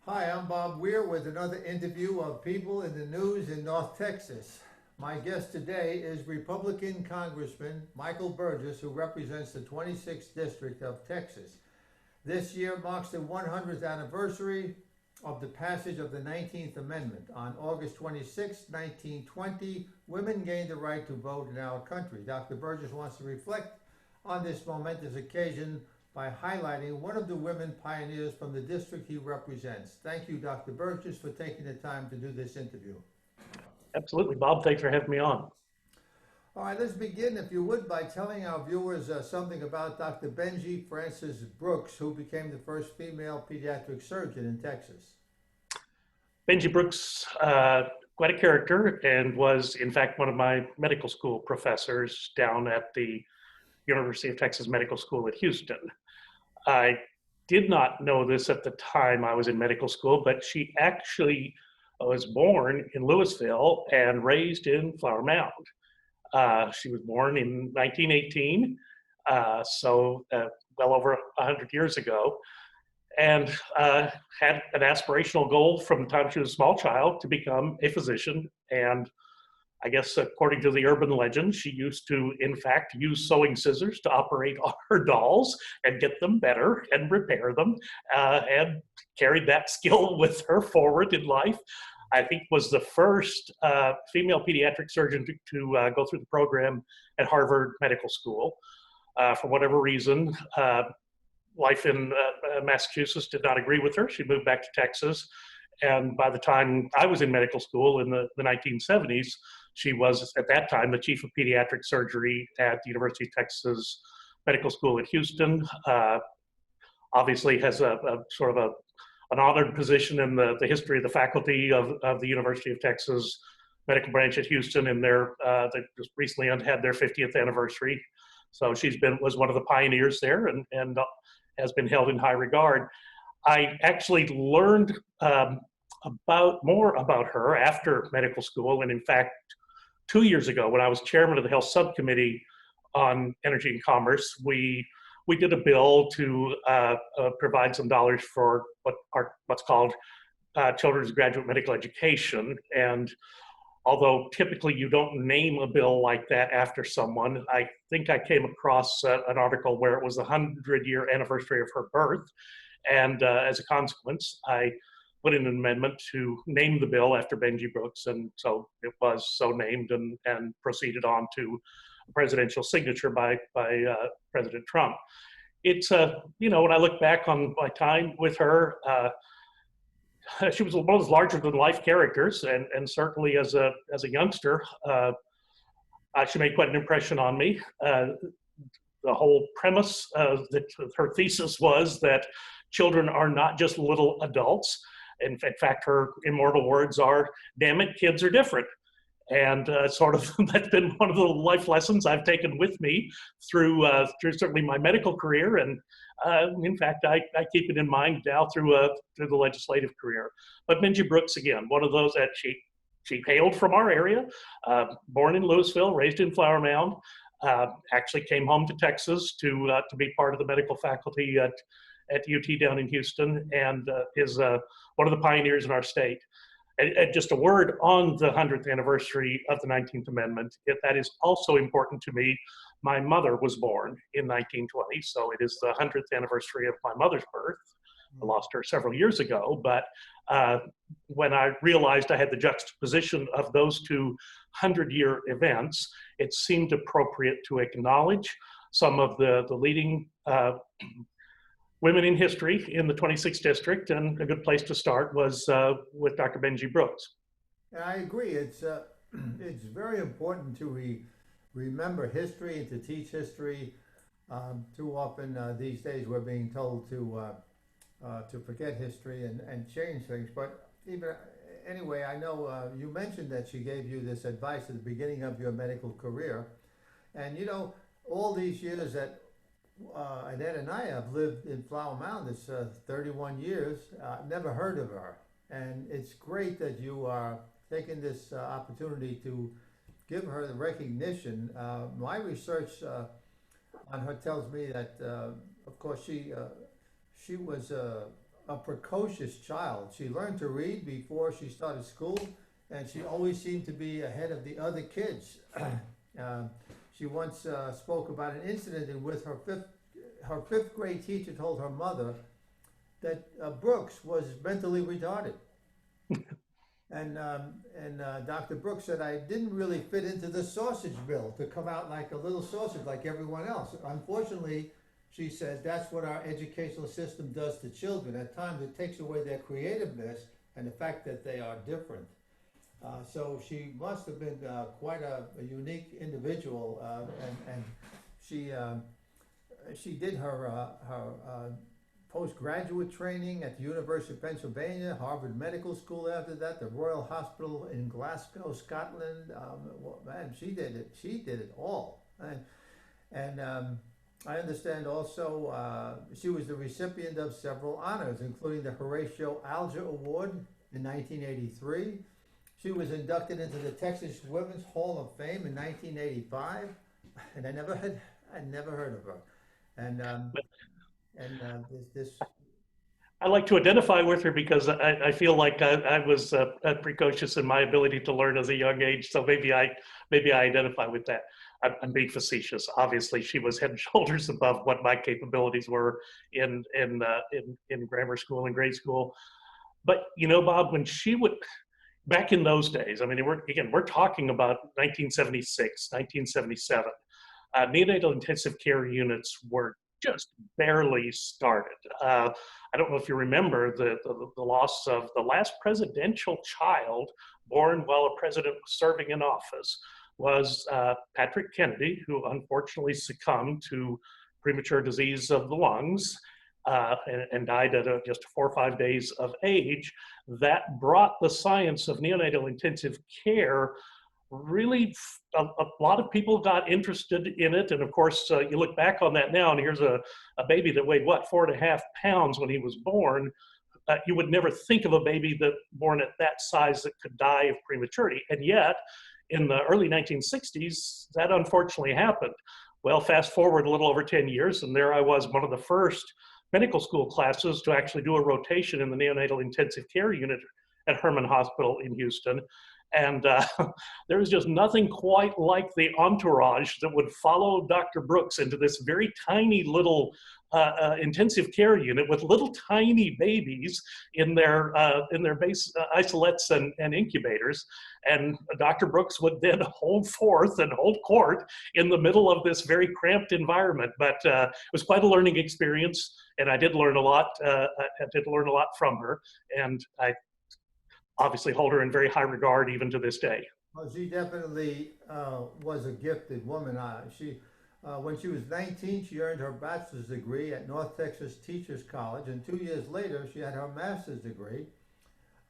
Hi, I'm Bob Weir with another interview of people in the news in North Texas. My guest today is Republican Congressman Michael Burgess, who represents the 26th District of Texas. This year marks the 100th anniversary of the passage of the 19th Amendment. On August 26, 1920, women gained the right to vote in our country. Dr. Burgess wants to reflect on this momentous occasion by highlighting one of the women pioneers from the district he represents. Thank you, Dr. Burgess, for taking the time to do this interview. Absolutely, Bob. Thanks for having me on. All right, let's begin, if you would, by telling our viewers something about Dr. Benji Frances Brooks, who became the first female pediatric surgeon in Texas. Benji Brooks, quite a character, and was, in fact, one of my medical school professors down at the University of Texas Medical School at Houston. I did not know this at the time I was in medical school, but she actually was born in Louisville and raised in Flower Mound. She was born in 1918, well over 100 years ago, and had an aspirational goal from the time she was a small child to become a physician. And I guess according to the urban legend, she used to, in fact, use sewing scissors to operate on her dolls and get them better and repair them, and carried that skill with her forward in life. I think was the first female pediatric surgeon to go through the program at Harvard Medical School. For whatever reason, life in Massachusetts did not agree with her. She moved back to Texas. And by the time I was in medical school in the 1970s, she was at that time the chief of pediatric surgery at the University of Texas Medical School at Houston. Obviously has a sort of an honored position in the history of the faculty of the University of Texas Medical Branch at Houston, and they just recently had their 50th anniversary. So was one of the pioneers there, and has been held in high regard. I actually learned more about her after medical school, and in fact, 2 years ago, when I was chairman of the Health Subcommittee on Energy and Commerce, we did a bill to provide some dollars for what's called children's graduate medical education. And although typically you don't name a bill like that after someone, I think I came across an article where it was the 100-year anniversary of her birth. And as a consequence, I put in an amendment to name the bill after Benji Brooks. And so it was so named and proceeded on to a presidential signature by President Trump. It's, when I look back on my time with her, she was one of those larger than life characters, and certainly as a youngster, she made quite an impression on me. The whole premise that her thesis was that children are not just little adults. In fact, her immortal words are, "Damn it, kids are different." And sort of that's been one of the life lessons I've taken with me through certainly my medical career, and in fact, I keep it in mind now through the legislative career. But Benji Brooks, again, one of those that she hailed from our area, born in Louisville, raised in Flower Mound, actually came home to Texas to be part of the medical faculty at UT down in Houston, and is one of the pioneers in our state. And just a word on the 100th anniversary of the 19th Amendment, that is also important to me. My mother was born in 1920, so it is the 100th anniversary of my mother's birth. I lost her several years ago, but when I realized I had the juxtaposition of those two 100-year events, it seemed appropriate to acknowledge some of the leading women in history in the 26th district, and a good place to start was with Dr. Benji Brooks. And I agree. It's very important to remember history and to teach history. Too often these days we're being told to forget history and change things. But anyway, I know you mentioned that she gave you this advice at the beginning of your medical career, and all these years that Annette and I have lived in Flower Mound. It's 31 years. I've never heard of her. And it's great that you are taking this opportunity to give her the recognition. My research on her tells me that, of course, she was a precocious child. She learned to read before she started school, and she always seemed to be ahead of the other kids. She once spoke about an incident in which her fifth grade teacher told her mother that Brooks was mentally retarded. And Dr. Brooks said, I didn't really fit into the sausage bill to come out like a little sausage like everyone else. Unfortunately, she said, that's what our educational system does to children. At times it takes away their creativeness and the fact that they are different. So she must have been quite a unique individual, and she did her postgraduate training at the University of Pennsylvania, Harvard Medical School after that, the Royal Hospital in Glasgow, Scotland. Well, man, she did it. She did it all. And I understand also she was the recipient of several honors, including the Horatio Alger Award in 1983. She was inducted into the Texas Women's Hall of Fame in 1985, and I never heard of her. And this. I like to identify with her because I feel like I was precocious in my ability to learn as a young age. So maybe I identify with that. I'm being facetious. Obviously, she was head and shoulders above what my capabilities were in grammar school and grade school. But you know, Bob, when she would, back in those days, I mean, we're talking about 1976, 1977. Neonatal intensive care units were just barely started. I don't know if you remember the loss of the last presidential child born while a president was serving in office was Patrick Kennedy, who unfortunately succumbed to premature disease of the lungs and died at just 4 or 5 days of age. That brought the science of neonatal intensive care really, a lot of people got interested in it. And of course, you look back on that now, and here's a baby that weighed, what, 4.5 pounds when he was born. You would never think of a baby that born at that size that could die of prematurity. And yet, in the early 1960s, that unfortunately happened. Well, fast forward a little over 10 years, and there I was, one of the first medical school classes to actually do a rotation in the neonatal intensive care unit at Herman Hospital in Houston. And there was just nothing quite like the entourage that would follow Dr. Brooks into this very tiny little intensive care unit with little tiny babies in their base isolates and incubators. And Dr. Brooks would then hold forth and hold court in the middle of this very cramped environment. But it was quite a learning experience, and I did learn a lot. I did learn a lot from her, and I obviously hold her in very high regard even to this day. Well, she definitely was a gifted woman. When she was 19, she earned her bachelor's degree at North Texas Teachers College, and 2 years later, she had her master's degree.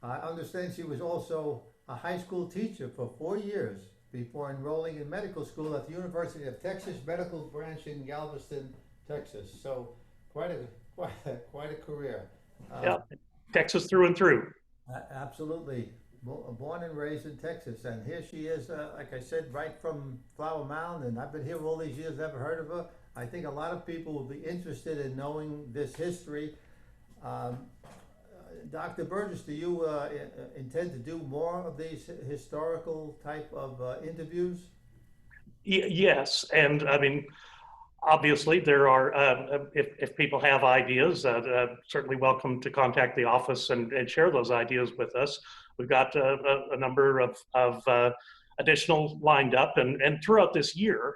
I understand she was also a high school teacher for 4 years before enrolling in medical school at the University of Texas Medical Branch in Galveston, Texas. So quite a career. Yeah, Texas through and through. Absolutely. Born and raised in Texas, and here she is, like I said, right from Flower Mound, and I've been here all these years, never heard of her. I think a lot of people will be interested in knowing this history. Dr. Burgess, do you intend to do more of these historical type of interviews? Yes, and I mean, obviously, there are, if people have ideas, certainly welcome to contact the office and share those ideas with us. We've got a number of additional lined up, and throughout this year,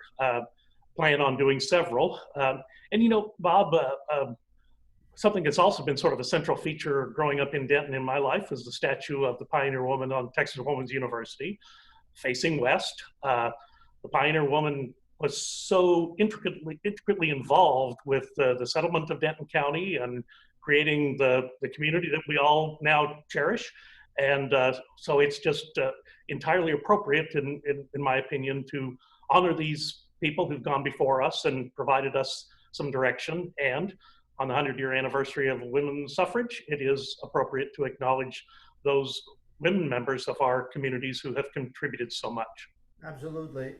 plan on doing several. And you know, Bob, something that's also been sort of a central feature growing up in Denton in my life is the statue of the Pioneer Woman on Texas Woman's University, facing west. The Pioneer Woman was so intricately involved with the settlement of Denton County and creating the community that we all now cherish. And so it's just entirely appropriate, in my opinion, to honor these people who've gone before us and provided us some direction. And on the 100-year anniversary of women's suffrage, it is appropriate to acknowledge those women members of our communities who have contributed so much. Absolutely.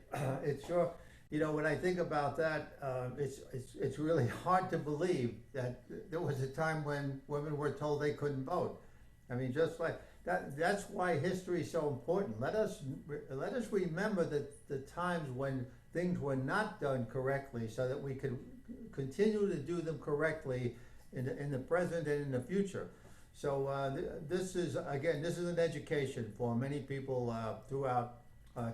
You know, when I think about that, it's really hard to believe that there was a time when women were told they couldn't vote. I mean, just like that. That's why history is so important. Let us remember that the times when things were not done correctly, so that we could continue to do them correctly in the present and in the future. So this is an education for many people throughout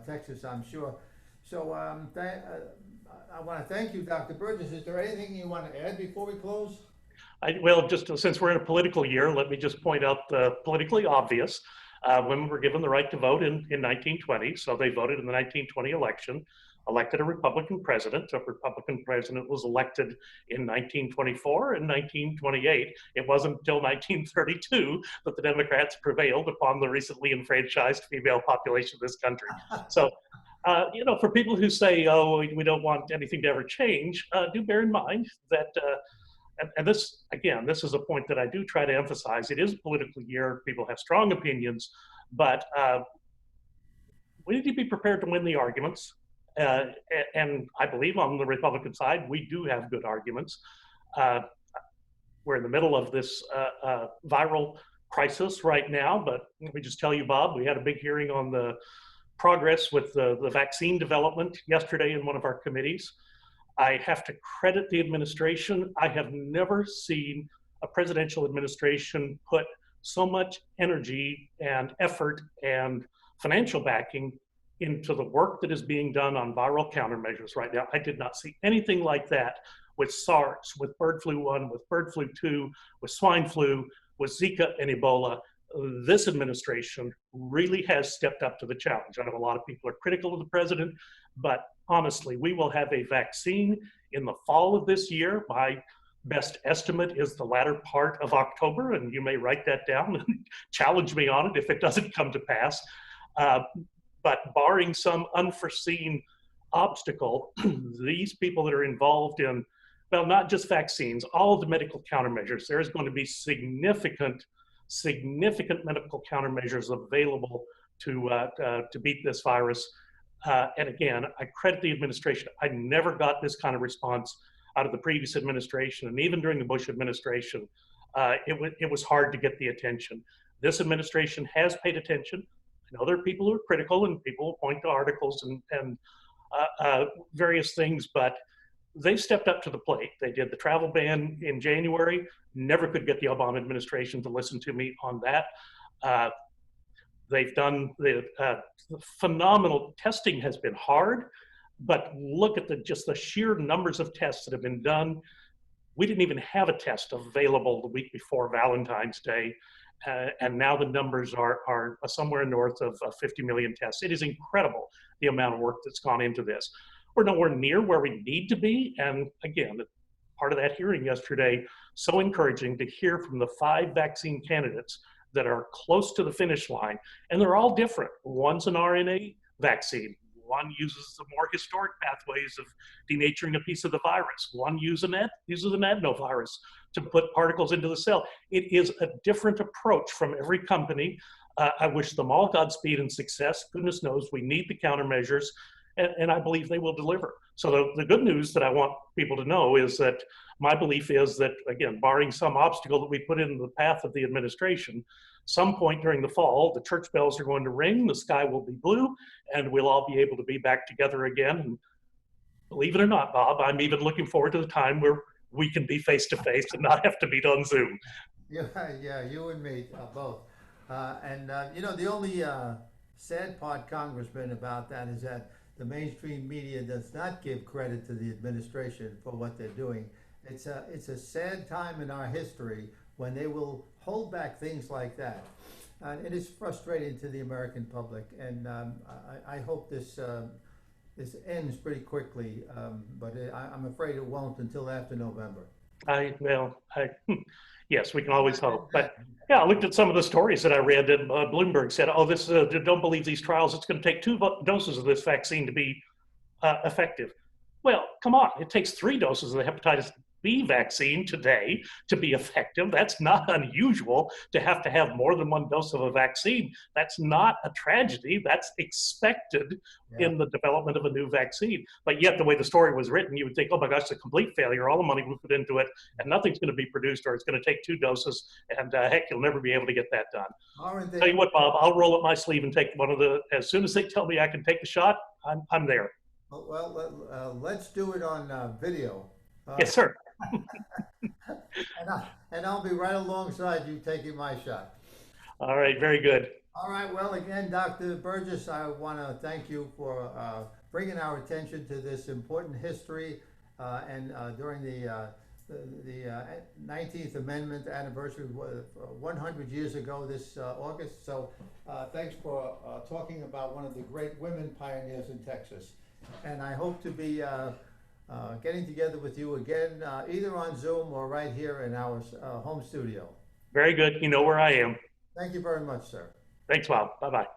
Texas, I'm sure. So I want to thank you, Dr. Burgess. Is there anything you want to add before we close? Well, just since we're in a political year, let me just point out the politically obvious. Women were given the right to vote in 1920, so they voted in the 1920 election, elected a Republican president. A Republican president was elected in 1924 and 1928. It wasn't until 1932 that the Democrats prevailed upon the recently enfranchised female population of this country. So, you know, for people who say, oh, we don't want anything to ever change, do bear in mind that, and this, again, this is a point that I do try to emphasize. It is a political year. People have strong opinions, but we need to be prepared to win the arguments. And I believe on the Republican side, we do have good arguments. We're in the middle of this viral crisis right now, but let me just tell you, Bob, we had a big hearing on the progress with the vaccine development yesterday in one of our committees. I have to credit the administration. I have never seen a presidential administration put so much energy and effort and financial backing into the work that is being done on viral countermeasures right now. I did not see anything like that with SARS, with bird flu 1, with bird flu 2, with swine flu, with Zika and Ebola. This administration really has stepped up to the challenge. I know a lot of people are critical of the president, but honestly, we will have a vaccine in the fall of this year. My best estimate is the latter part of October, and you may write that down and challenge me on it if it doesn't come to pass. But barring some unforeseen obstacle, these people that are involved in, well, not just vaccines, all of the medical countermeasures, there's going to be significant medical countermeasures available to beat this virus. And again, I credit the administration. I never got this kind of response out of the previous administration, and even during the Bush administration, it was hard to get the attention. This administration has paid attention. I know there are people who are critical, and people will point to articles and various things, but they stepped up to the plate. They did the travel ban in January. Never could get the Obama administration to listen to me on that. They've done the phenomenal testing has been hard, but look at just the sheer numbers of tests that have been done. We didn't even have a test available the week before Valentine's Day. And now the numbers are somewhere north of 50 million tests. It is incredible the amount of work that's gone into this. We're nowhere near where we need to be. And again, part of that hearing yesterday, so encouraging to hear from the 5 vaccine candidates that are close to the finish line. And they're all different. One's an RNA vaccine. One uses the more historic pathways of denaturing a piece of the virus. One uses an adenovirus to put particles into the cell. It is a different approach from every company. I wish them all Godspeed and success. Goodness knows we need the countermeasures, and I believe they will deliver. So the good news that I want people to know is that my belief is that, again, barring some obstacle that we put in the path of the administration, some point during the fall, the church bells are going to ring, the sky will be blue, and we'll all be able to be back together again. And believe it or not, Bob, I'm even looking forward to the time where we can be face-to-face and not have to meet on Zoom. Yeah, you and me both. You know, the only sad part, Congressman, about that is that the mainstream media does not give credit to the administration for what they're doing. It's a sad time in our history when they will hold back things like that. It is frustrating to the American public, and I hope this ends pretty quickly, but I'm afraid it won't until after November. Yes, we can always hope. But yeah, I looked at some of the stories that I read, and Bloomberg said, "Oh, this don't believe these trials. It's going to take 2 doses of this vaccine to be effective." Well, come on, it takes 3 doses of the hepatitis B vaccine today to be effective. That's not unusual to have more than one dose of a vaccine. That's not a tragedy. That's expected in the development of a new vaccine. But yet the way the story was written, you would think, oh my gosh, it's a complete failure. All the money we put into it and nothing's going to be produced, or it's going to take 2 doses. And heck, you'll never be able to get that done. Tell you what, Bob, I'll roll up my sleeve and take one of the, as soon as they tell me I can take the shot, I'm there. Well, let's do it on video. Yes, sir. And I'll be right alongside you taking my shot. All right, very good. All right, well, again, Dr. Burgess, I want to thank you for bringing our attention to this important history and during the 19th Amendment anniversary, 100 years ago this August. So thanks for talking about one of the great women pioneers in Texas. And I hope to be getting together with you again, either on Zoom or right here in our home studio. Very good. You know where I am. Thank you very much, sir. Thanks, Bob. Bye-bye.